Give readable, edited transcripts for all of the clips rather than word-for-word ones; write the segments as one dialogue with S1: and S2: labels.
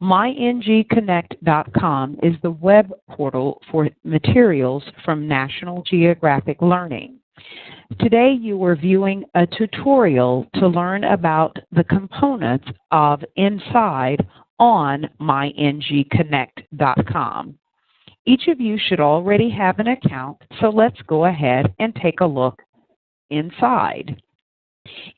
S1: myNGconnect.com is the web portal for materials from National Geographic Learning. Today you are viewing a tutorial to learn about the components of Inside on myNGconnect.com. Each of you should already have an account, so let's go ahead and take a look inside.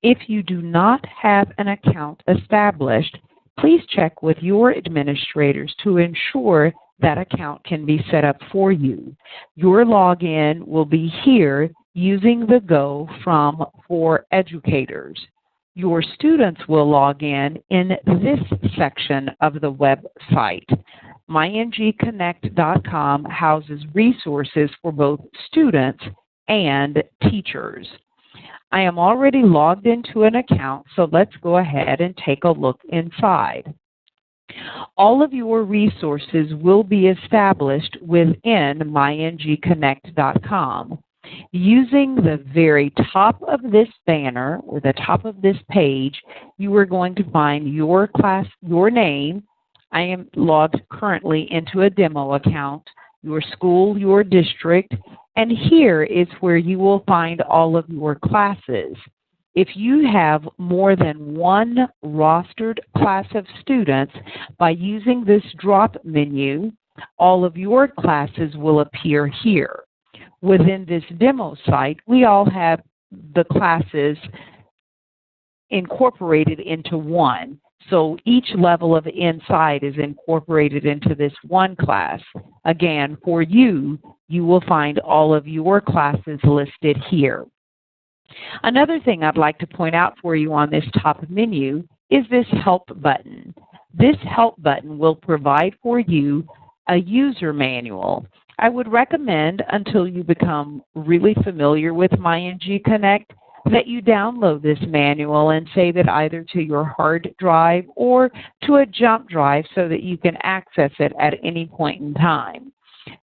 S1: If you do not have an account established, please check with your administrators to ensure that account can be set up for you. Your login will be here using the Go from for educators. Your students will log in this section of the website. myNGconnect.com houses resources for both students and teachers. I am already logged into an account, so let's go ahead and take a look inside. All of your resources will be established within myNGconnect.com. Using the very top of this banner or the top of this page, you are going to find your class, your name. I am logged currently into a demo account, your school, your district, and here is where you will find all of your classes. If you have more than one rostered class of students, by using this drop menu, all of your classes will appear here. Within this demo site, we all have the classes incorporated into one. So each level of Inside is incorporated into this one class. Again, for you, you will find all of your classes listed here. Another thing I'd like to point out for you on this top menu is this Help button. This Help button will provide for you a user manual. I would recommend, until you become really familiar with myNGconnect, that you download this manual and save it either to your hard drive or to a jump drive so that you can access it at any point in time.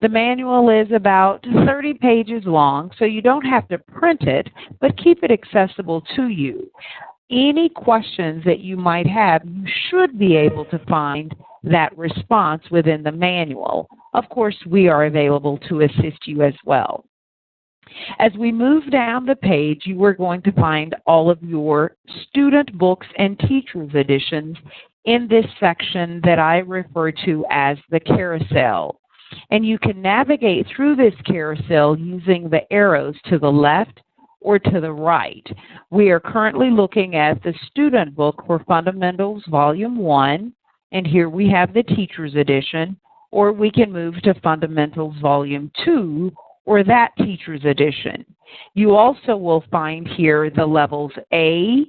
S1: The manual is about 30 pages long, so you don't have to print it, but keep it accessible to you. Any questions that you might have, you should be able to find that response within the manual. Of course, we are available to assist you as well. As we move down the page, you are going to find all of your student books and teachers editions in this section that I refer to as the carousel. And you can navigate through this carousel using the arrows to the left or to the right. We are currently looking at the student book for Fundamentals Volume 1, and here we have the teacher's edition, or we can move to Fundamentals Volume 2, or that teacher's edition. You also will find here the levels A,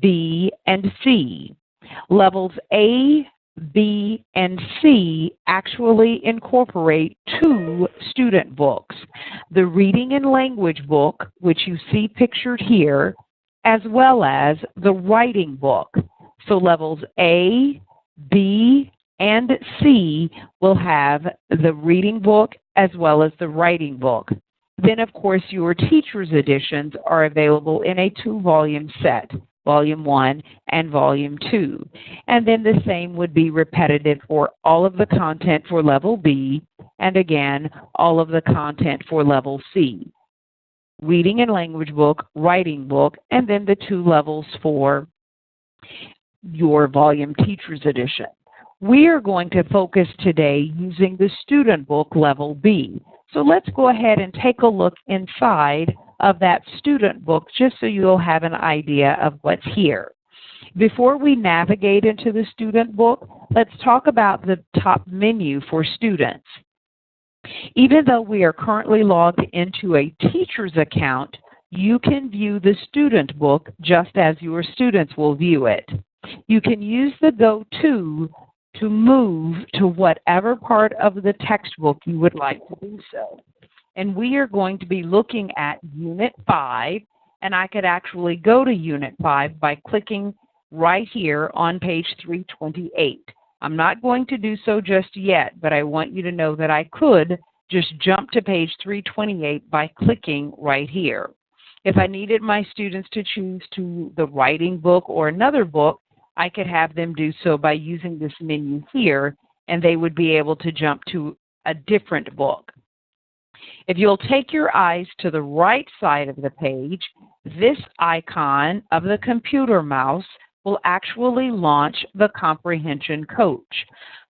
S1: B, and C. Levels A, B, and C actually incorporate two student books, the Reading and Language book, which you see pictured here, as well as the Writing book. So levels A, B, and C will have the Reading book as well as the Writing book. Then, of course, your teacher's editions are available in a 2-volume set, Volume 1 and Volume 2. And then the same would be repetitive for all of the content for Level B, and again, all of the content for Level C. Reading and Language book, Writing book, and then the 2 levels for your Volume Teacher's Edition. We are going to focus today using the student book Level B. So let's go ahead and take a look inside of that student book just so you'll have an idea of what's here. Before we navigate into the student book, let's talk about the top menu for students. Even though we are currently logged into a teacher's account, you can view the student book just as your students will view it. You can use the Go to move to whatever part of the textbook you would like to do so. And we are going to be looking at Unit 5, and I could actually go to Unit 5 by clicking right here on page 328. I'm not going to do so just yet, but I want you to know that I could just jump to page 328 by clicking right here. If I needed my students to choose to the Writing book or another book, I could have them do so by using this menu here, and they would be able to jump to a different book. If you'll take your eyes to the right side of the page, this icon of the computer mouse will actually launch the Comprehension Coach.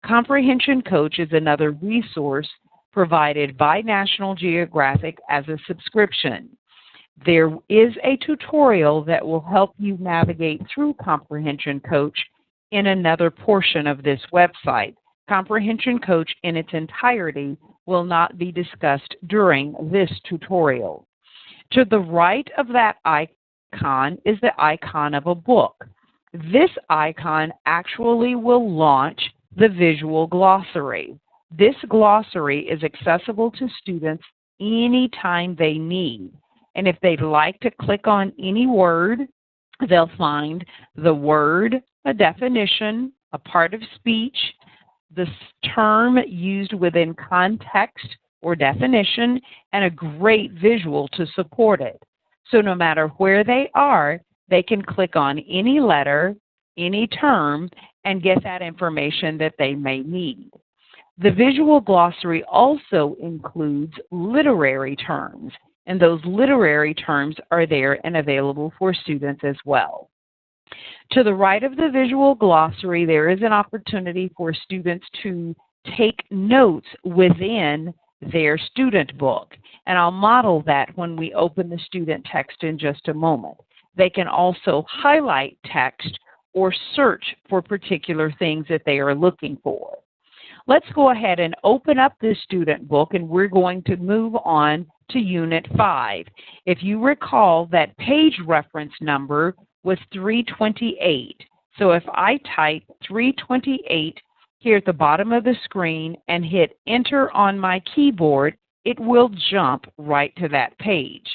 S1: Comprehension Coach is another resource provided by National Geographic as a subscription. There is a tutorial that will help you navigate through Comprehension Coach in another portion of this website. Comprehension Coach in its entirety will not be discussed during this tutorial. To the right of that icon is the icon of a book. This icon actually will launch the visual glossary. This glossary is accessible to students anytime they need. And if they'd like to click on any word, they'll find the word, a definition, a part of speech, the term used within context or definition, and a great visual to support it. So no matter where they are, they can click on any letter, any term, and get that information that they may need. The visual glossary also includes literary terms, and those literary terms are there and available for students as well. To the right of the visual glossary, there is an opportunity for students to take notes within their student book, and I'll model that when we open the student text in just a moment. They can also highlight text or search for particular things that they are looking for. Let's go ahead and open up this student book, and we're going to move on to Unit 5. If you recall, that page reference number was 328. So if I type 328 here at the bottom of the screen and hit Enter on my keyboard, it will jump right to that page.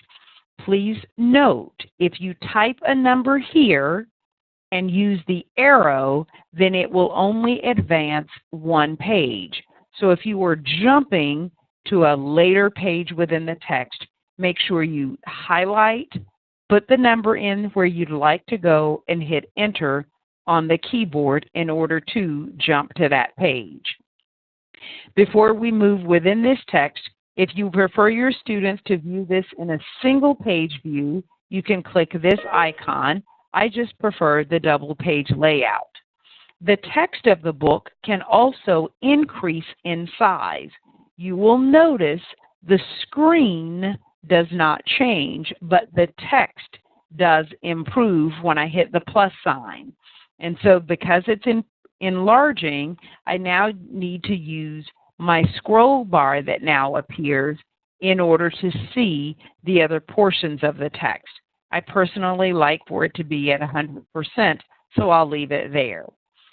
S1: Please note, if you type a number here and use the arrow, then it will only advance one page. So if you were jumping to a later page within the text, make sure you highlight, put the number in where you'd like to go, and hit Enter on the keyboard in order to jump to that page. Before we move within this text, if you prefer your students to view this in a single page view, you can click this icon. I just prefer the double page layout. The text of the book can also increase in size. You will notice the screen does not change, but the text does improve when I hit the plus sign. And so because it's enlarging, I now need to use my scroll bar that now appears in order to see the other portions of the text. I personally like for it to be at 100%, so I'll leave it there.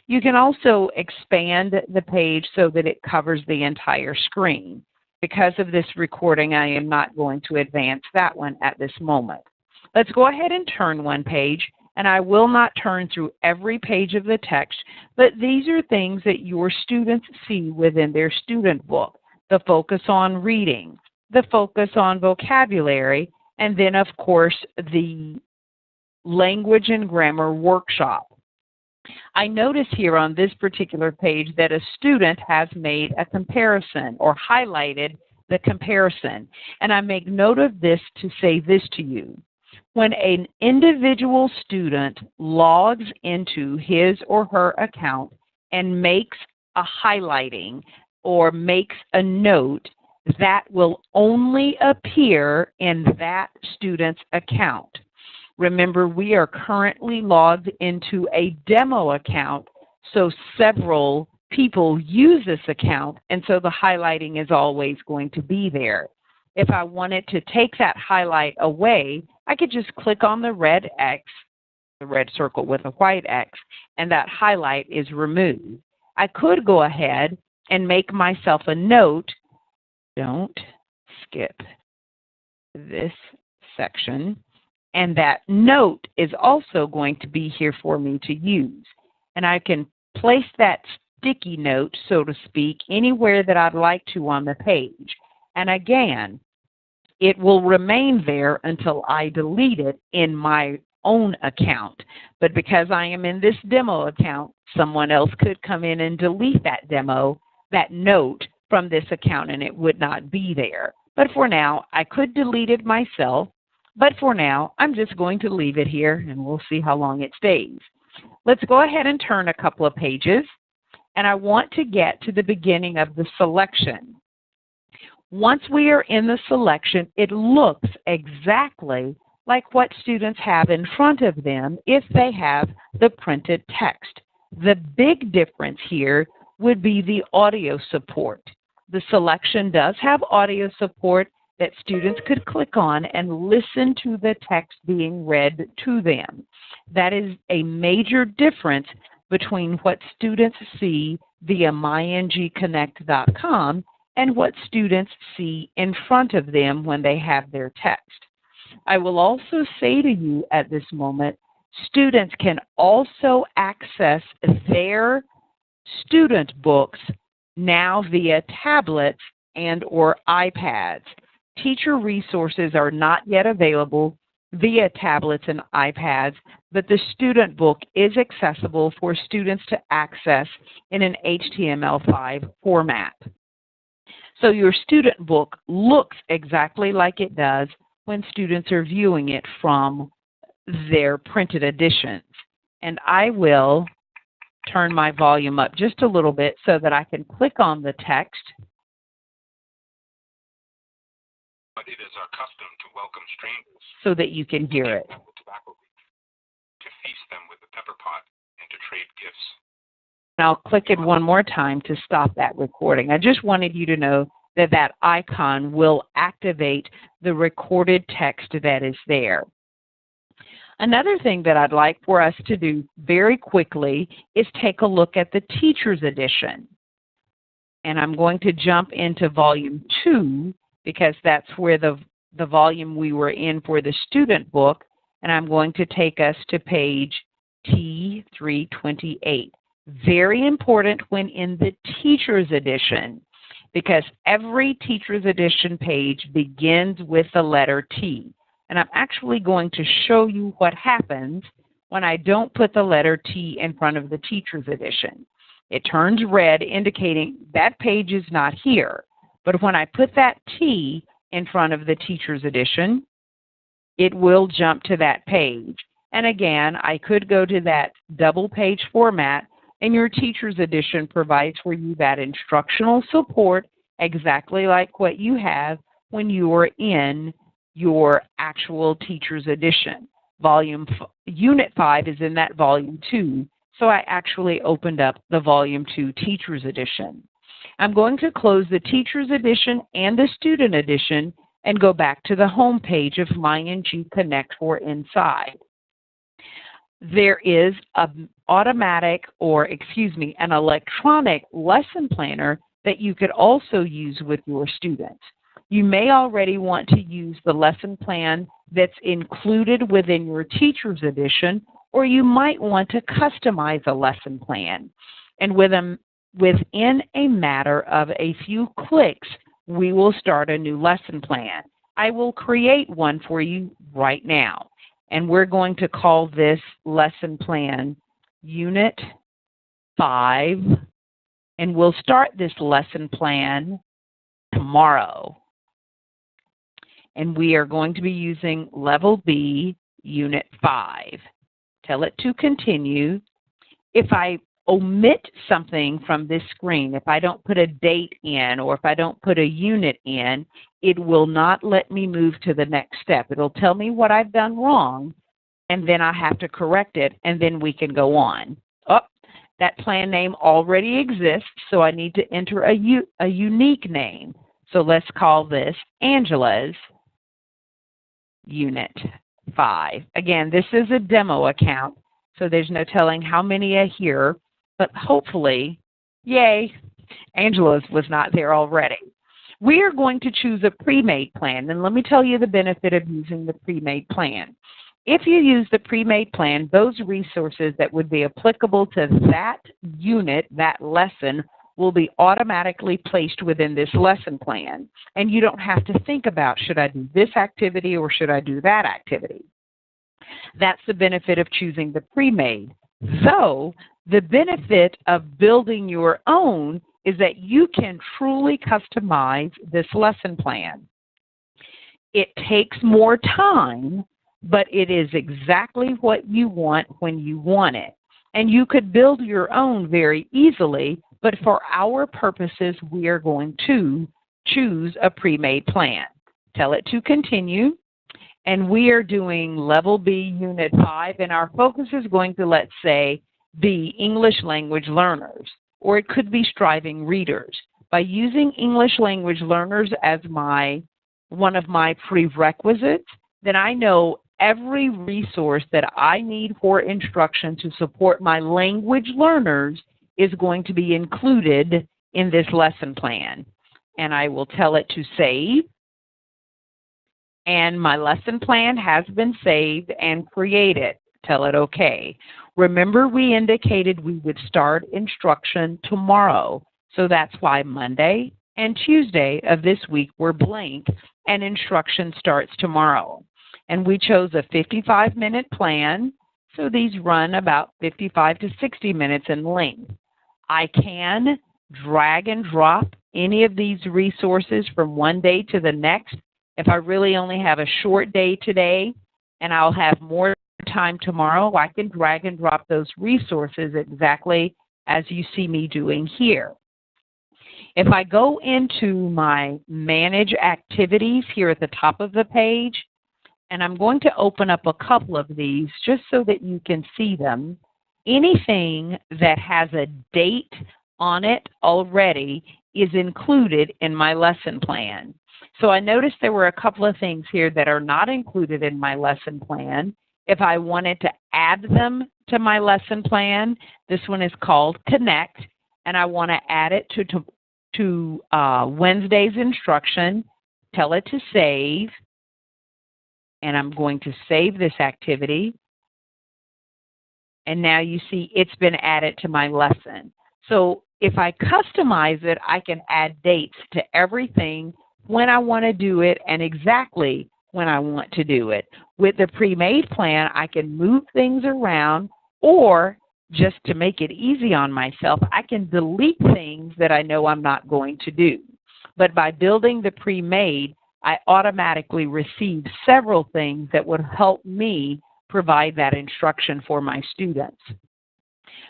S1: You can also expand the page so that it covers the entire screen. Because of this recording, I am not going to advance that one at this moment. Let's go ahead and turn one page, and I will not turn through every page of the text, but these are things that your students see within their student book. The focus on reading, the focus on vocabulary, and then, of course, the language and grammar workshop. I notice here on this particular page that a student has made a comparison or highlighted the comparison. And I make note of this to say this to you. When an individual student logs into his or her account and makes a highlighting or makes a note, that will only appear in that student's account. Remember, we are currently logged into a demo account, so several people use this account, and so the highlighting is always going to be there. If I wanted to take that highlight away, I could just click on the red X, the red circle with a white X, and that highlight is removed. I could go ahead and make myself a note. Don't skip this section. And that note is also going to be here for me to use. And I can place that sticky note, so to speak, anywhere that I'd like to on the page. And again, it will remain there until I delete it in my own account. But because I am in this demo account, someone else could come in and delete that note from this account, and it would not be there. But for now, I could delete it myself. But for now, I'm just going to leave it here, and we'll see how long it stays. Let's go ahead and turn a couple of pages, and I want to get to the beginning of the selection. Once we are in the selection, it looks exactly like what students have in front of them if they have the printed text. The big difference here would be the audio support. The selection does have audio support that students could click on and listen to the text being read to them. That is a major difference between what students see via myNGconnect.com and what students see in front of them when they have their text. I will also say to you at this moment, students can also access their student books now via tablets and or iPads. Teacher resources are not yet available via tablets and iPads, but the student book is accessible for students to access in an HTML5 format. So your student book looks exactly like it does when students are viewing it from their printed editions. And I will turn my volume up just a little bit so that I can click on the text.
S2: But it is our custom to welcome strangers
S1: so that you can hear it.
S2: To feast them with the pepper pot and to trade gifts.
S1: And I'll click it one more time to stop that recording. I just wanted you to know that that icon will activate the recorded text that is there. Another thing that I'd like for us to do very quickly is take a look at the teacher's edition. And I'm going to jump into volume 2 because that's where the volume we were in for the student book. And I'm going to take us to page T328. Very important when in the teacher's edition, because every teacher's edition page begins with the letter T. And I'm actually going to show you what happens when I don't put the letter T in front of the teacher's edition. It turns red, indicating that page is not here. But when I put that T in front of the teacher's edition, it will jump to that page. And again, I could go to that double page format, and your teacher's edition provides for you that instructional support exactly like what you have when you are in your actual teacher's edition. Unit 5 is in that volume 2, so I actually opened up the volume 2 teacher's edition. I'm going to close the teacher's edition and the student edition and go back to the home page of myNGconnect for Inside. There is an electronic lesson planner that you could also use with your students. You may already want to use the lesson plan that's included within your teacher's edition, or you might want to customize a lesson plan. And within a matter of a few clicks, we will start a new lesson plan. I will create one for you right now. And we're going to call this lesson plan Unit 5. And we'll start this lesson plan tomorrow. And we are going to be using Level B, Unit 5. Tell it to continue. If I omit something from this screen, if I don't put a date in or if I don't put a unit in, it will not let me move to the next step. It'll tell me what I've done wrong, and then I have to correct it, and then we can go on. Oh, that plan name already exists, so I need to enter a unique name. So let's call this Angela's Unit 5. Again, this is a demo account, so there's no telling how many are here, but hopefully, yay, Angela's was not there already. We are going to choose a pre-made plan, and let me tell you the benefit of using the pre-made plan. If you use the pre-made plan, those resources that would be applicable to that unit, that lesson, will be automatically placed within this lesson plan. And you don't have to think about, should I do this activity or should I do that activity? That's the benefit of choosing the pre-made. So the benefit of building your own is that you can truly customize this lesson plan. It takes more time, but it is exactly what you want when you want it. And you could build your own very easily, but for our purposes, we are going to choose a pre-made plan. Tell it to continue. And we are doing Level B, Unit 5, and our focus is going to, let's say, be English language learners, or it could be striving readers. By using English language learners as one of my prerequisites, then I know every resource that I need for instruction to support my language learners is going to be included in this lesson plan. And I will tell it to save. And my lesson plan has been saved and created. Tell it OK. Remember, we indicated we would start instruction tomorrow. So that's why Monday and Tuesday of this week were blank and instruction starts tomorrow. And we chose a 55-minute plan. So these run about 55 to 60 minutes in length. I can drag and drop any of these resources from one day to the next. If I really only have a short day today and I'll have more time tomorrow, I can drag and drop those resources exactly as you see me doing here. If I go into my Manage Activities here at the top of the page, and I'm going to open up a couple of these just so that you can see them, anything that has a date on it already is included in my lesson plan. So I noticed there were a couple of things here that are not included in my lesson plan. If I wanted to add them to my lesson plan, this one is called Connect, and I want to add it to Wednesday's instruction. Tell it to save, and I'm going to save this activity. And now you see it's been added to my lesson. So if I customize it, I can add dates to everything, when I want to do it, and exactly when I want to do it. With the pre-made plan, I can move things around, or just to make it easy on myself, I can delete things that I know I'm not going to do. But by building the pre-made, I automatically receive several things that would help me provide that instruction for my students.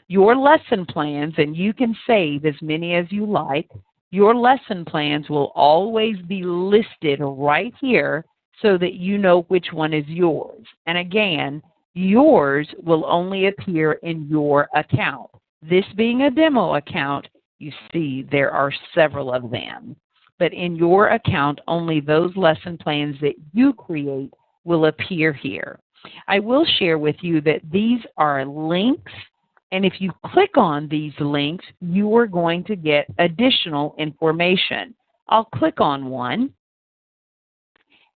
S1: Your lesson plans, and you can save as many as you like, your lesson plans will always be listed right here so that you know which one is yours. And again, yours will only appear in your account. This being a demo account, you see there are several of them. But in your account, only those lesson plans that you create will appear here. I will share with you that these are links, and if you click on these links, you are going to get additional information. I'll click on one,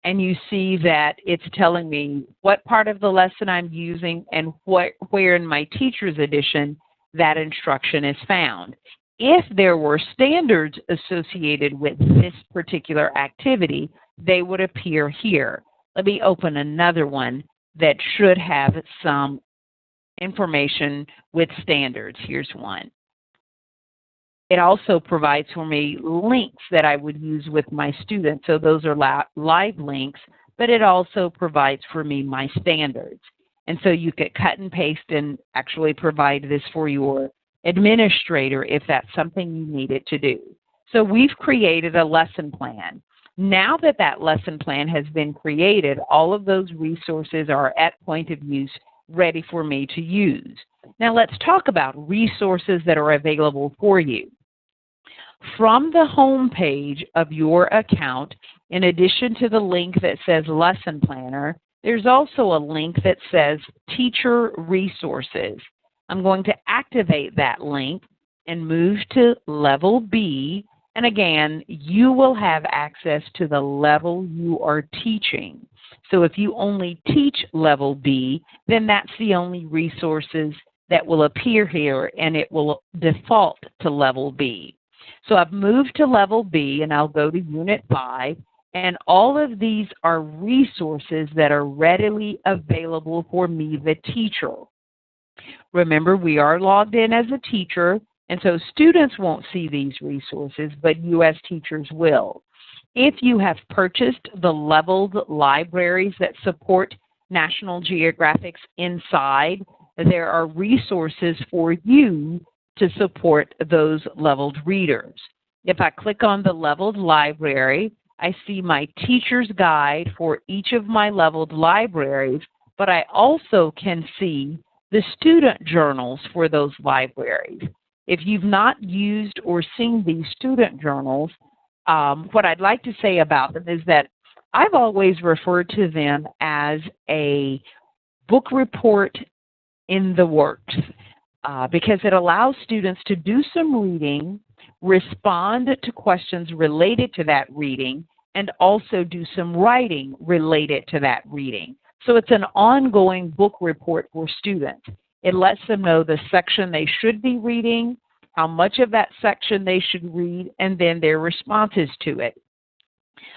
S1: and you see that it's telling me what part of the lesson I'm using and where in my teacher's edition that instruction is found. If there were standards associated with this particular activity, they would appear here. Let me open another one that should have some information with standards. Here's one. It also provides for me links that I would use with my students. So those are live links, but it also provides for me my standards. And so you could cut and paste and actually provide this for your administrator if that's something you needed to do. So we've created a lesson plan. Now that that lesson plan has been created, all of those resources are at point of use, ready for me to use. Now let's talk about resources that are available for you. From the home page of your account, in addition to the link that says Lesson Planner, there's also a link that says Teacher Resources. I'm going to activate that link and move to Level B. And again, you will have access to the level you are teaching. So if you only teach Level B, then that's the only resources that will appear here, and it will default to Level B. So I've moved to Level B, and I'll go to Unit 5, And all of these are resources that are readily available for me, the teacher. Remember, we are logged in as a teacher, and so students won't see these resources, but you as teachers will. If you have purchased the leveled libraries that support National Geographic's inside, there are resources for you to support those leveled readers. If I click on the leveled library, I see my teacher's guide for each of my leveled libraries, but I also can see the student journals for those libraries. If you've not used or seen these student journals, what I'd like to say about them is that I've always referred to them as a book report in the works because it allows students to do some reading, respond to questions related to that reading, and also do some writing related to that reading. So it's an ongoing book report for students. It lets them know the section they should be reading, how much of that section they should read, and then their responses to it.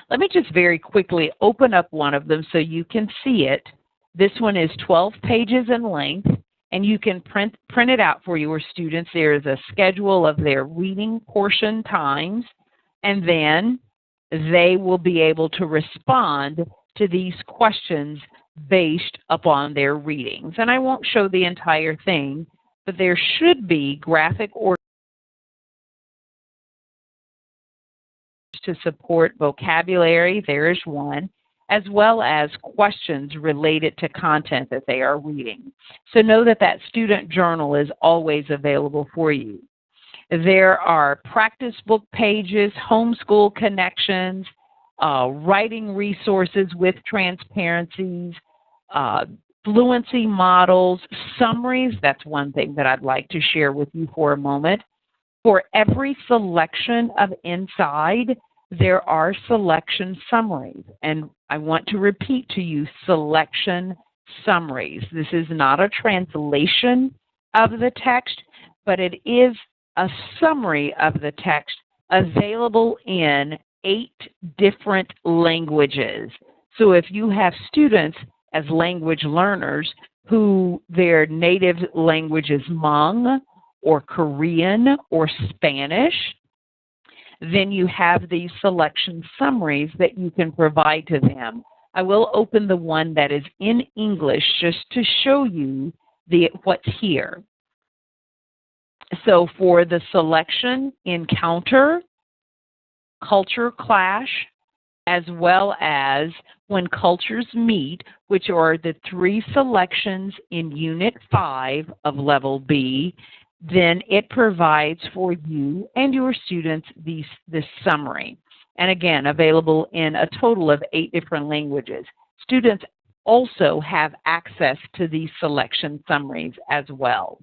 S1: Let me just very quickly open up one of them so you can see it. This one is 12 pages in length, and you can print it out for your students. There is a schedule of their reading portion times, and then they will be able to respond to these questions based upon their readings. And I won't show the entire thing, but there should be graphic or to support vocabulary, there is one, as well as questions related to content that they are reading. So know that that student journal is always available for you. There are practice book pages, homeschool connections, writing resources with transparencies, fluency models, summaries. That's one thing that I'd like to share with you for a moment. For every selection of inside, there are selection summaries. And I want to repeat to you, selection summaries. This is not a translation of the text, but it is a summary of the text available in 8 different languages. So if you have students as language learners who their native language is Hmong or Korean or Spanish, then you have these selection summaries that you can provide to them. I will open the one that is in English just to show you what's here. So for the selection, encounter, culture clash, as well as when cultures meet, which are the 3 selections in Unit 5 of Level B, then it provides for you and your students this summary. And again, available in a total of 8 different languages. Students also have access to these selection summaries as well.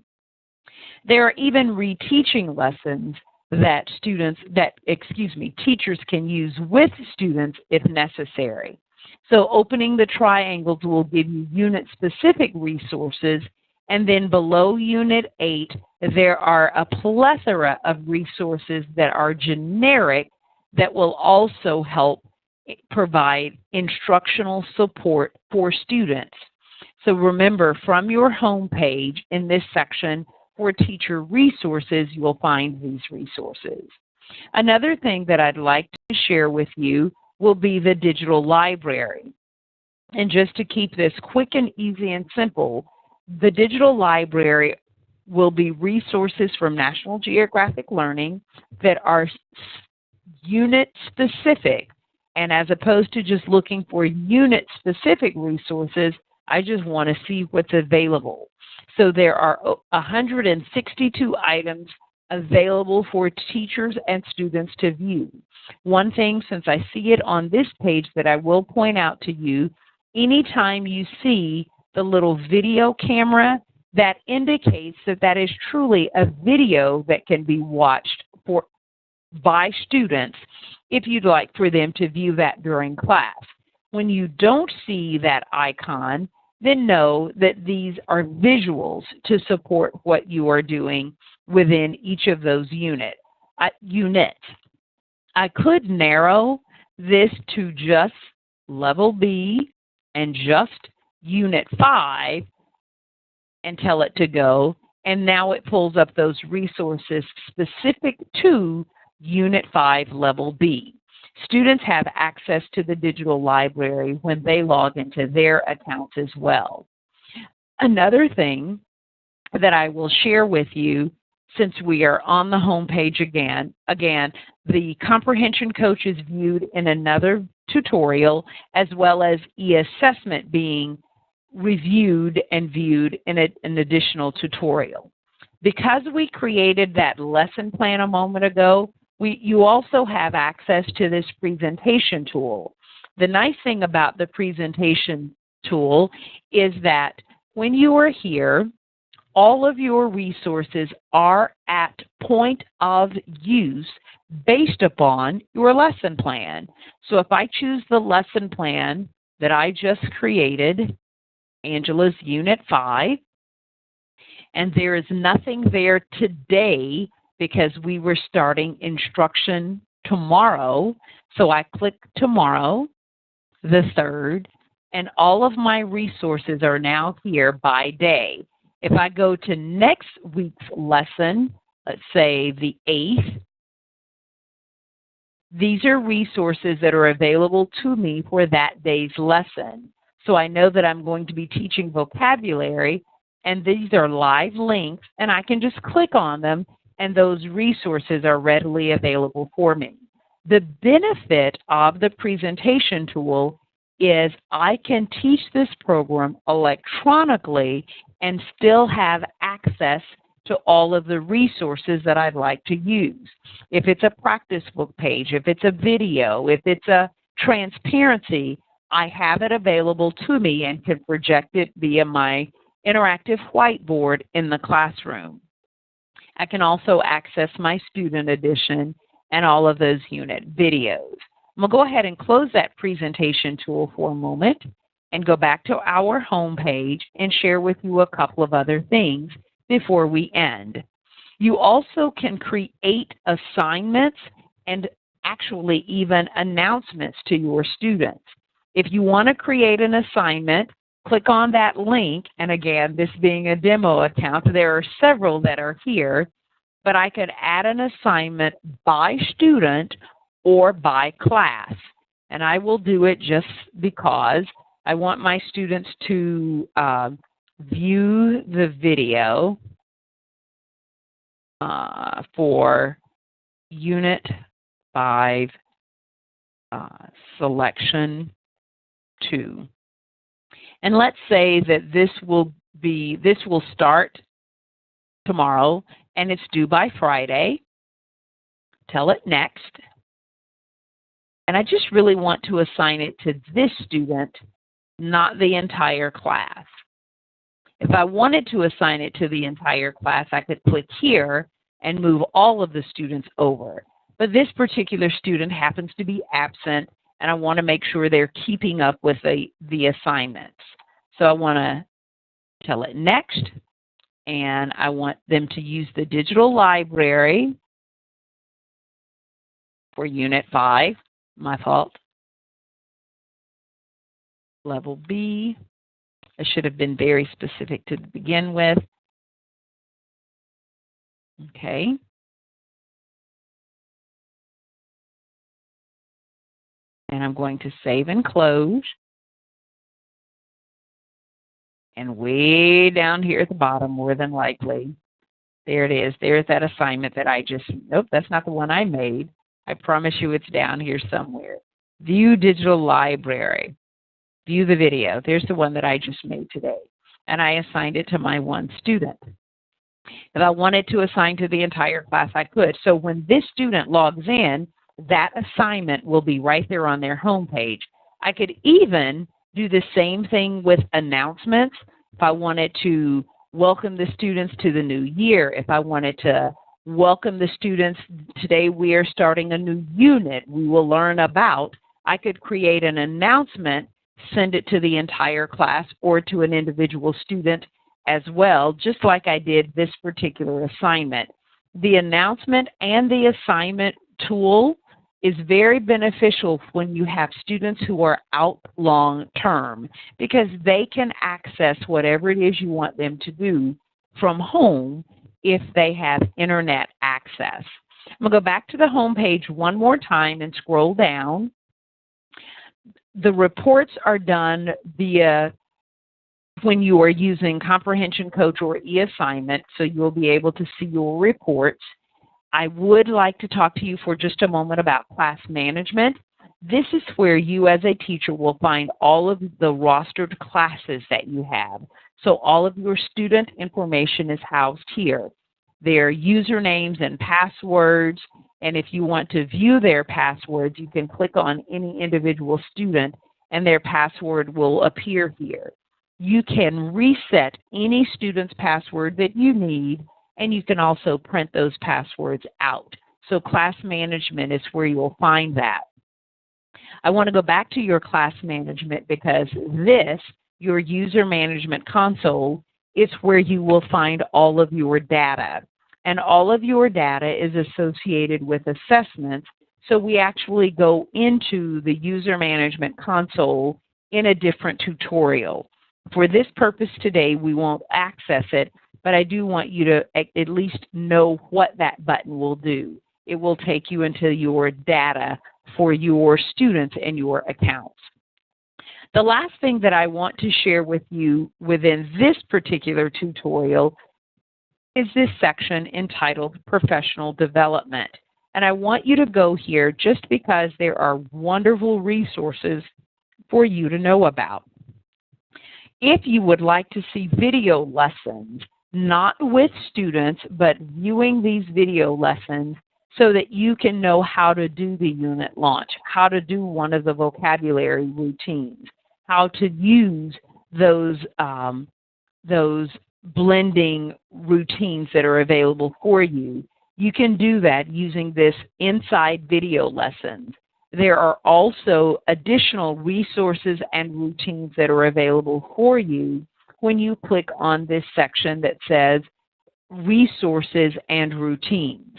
S1: There are even reteaching lessons that teachers can use with students if necessary. So opening the triangles will give you unit-specific resources, and then below Unit 8, there are a plethora of resources that are generic that will also help provide instructional support for students. So remember, from your home page in this section for teacher resources, you will find these resources. Another thing that I'd like to share with you will be the digital library. And just to keep this quick and easy and simple, the digital library will be resources from National Geographic Learning that are unit-specific. And as opposed to just looking for unit-specific resources, I just want to see what's available. So there are 162 items available for teachers and students to view. One thing, since I see it on this page, that I will point out to you, anytime you see the little video camera, that indicates that that is truly a video that can be watched by students if you'd like for them to view that during class. When you don't see that icon, then know that these are visuals to support what you are doing within each of those units. I could narrow this to just level B and just Unit 5 and tell it to go. And now it pulls up those resources specific to Unit 5 Level B. Students have access to the digital library when they log into their accounts as well. Another thing that I will share with you, since we are on the home page again, the comprehension coach is viewed in another tutorial, as well as e-assessment being reviewed and viewed in an additional tutorial. Because we created that lesson plan a moment ago, you also have access to this presentation tool. The nice thing about the presentation tool is that when you are here, all of your resources are at point of use based upon your lesson plan. So if I choose the lesson plan that I just created, Angela's Unit 5, and there is nothing there today because we were starting instruction tomorrow. So I click tomorrow, the 3rd, and all of my resources are now here by day. If I go to next week's lesson, let's say the 8th, these are resources that are available to me for that day's lesson. So I know that I'm going to be teaching vocabulary, and these are live links, and I can just click on them, and those resources are readily available for me. The benefit of the presentation tool is I can teach this program electronically and still have access to all of the resources that I'd like to use. If it's a practice book page, if it's a video, if it's a transparency, I have it available to me and can project it via my interactive whiteboard in the classroom. I can also access my student edition and all of those unit videos. I'm going to go ahead and close that presentation tool for a moment and go back to our home page and share with you a couple of other things before we end. You also can create assignments and actually even announcements to your students. If you want to create an assignment, click on that link, and again, this being a demo account, there are several that are here, but I could add an assignment by student or by class. And I will do it just because I want my students to view the video for Unit 5 Selection 2. And let's say that this will start tomorrow and it's due by Friday. Tell it next. And I just really want to assign it to this student, not the entire class. If I wanted to assign it to the entire class, I could click here and move all of the students over. But this particular student happens to be absent, and I want to make sure they're keeping up with the assignments. So I want to tell it next, and I want them to use the digital library for Unit 5. My fault. Level B. I should have been very specific to begin with. Okay. And I'm going to save and close. And way down here at the bottom, more than likely, there it is. There's that assignment that I just, nope, that's not the one I made. I promise you it's down here somewhere. View digital library. View the video. There's the one that I just made today. And I assigned it to my one student. If I wanted to assign to the entire class, I could. So when this student logs in, that assignment will be right there on their home page. I could even do the same thing with announcements. If I wanted to welcome the students to the new year, if I wanted to welcome the students, today we are starting a new unit we will learn about, I could create an announcement, send it to the entire class or to an individual student as well, just like I did this particular assignment. The announcement and the assignment tool is very beneficial when you have students who are out long term, because they can access whatever it is you want them to do from home if they have internet access. I'm going to go back to the home page one more time and scroll down. The reports are done via when you are using Comprehension Coach or eAssignment, so you'll be able to see your reports. I would like to talk to you for just a moment about class management. This is where you as a teacher will find all of the rostered classes that you have. So all of your student information is housed here. Their usernames and passwords, and if you want to view their passwords, you can click on any individual student and their password will appear here. You can reset any student's password that you need, and you can also print those passwords out. So class management is where you'll find that. I want to go back to your class management because this, your user management console, is where you will find all of your data. And all of your data is associated with assessments. So we actually go into the user management console in a different tutorial. For this purpose today, we won't access it, but I do want you to at least know what that button will do. It will take you into your data for your students and your accounts. The last thing that I want to share with you within this particular tutorial is this section entitled Professional Development. And I want you to go here just because there are wonderful resources for you to know about. If you would like to see video lessons, not with students, but viewing these video lessons so that you can know how to do the unit launch, how to do one of the vocabulary routines, how to use those blending routines that are available for you, you can do that using this Inside Video Lessons. There are also additional resources and routines that are available for you when you click on this section that says Resources and Routines.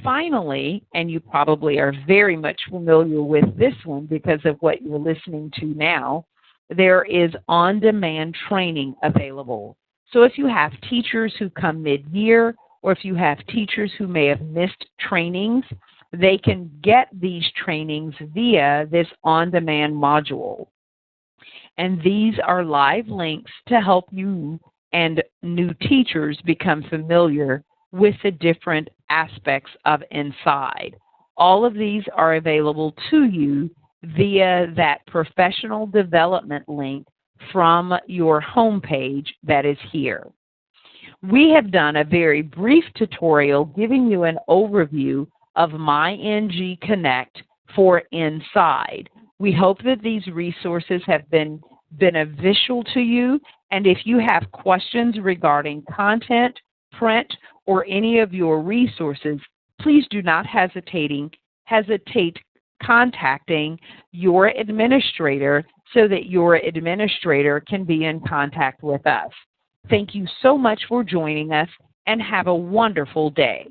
S1: Finally, and you probably are very much familiar with this one because of what you're listening to now, there is on-demand training available. So if you have teachers who come mid-year, or if you have teachers who may have missed trainings, they can get these trainings via this on-demand module. And these are live links to help you and new teachers become familiar with the different aspects of Inside. All of these are available to you via that professional development link from your home page that is here. We have done a very brief tutorial giving you an overview of myNGconnect for Inside. We hope that these resources have been beneficial to you, and if you have questions regarding content, print, or any of your resources, please do not hesitate contacting your administrator so that your administrator can be in contact with us. Thank you so much for joining us, and have a wonderful day.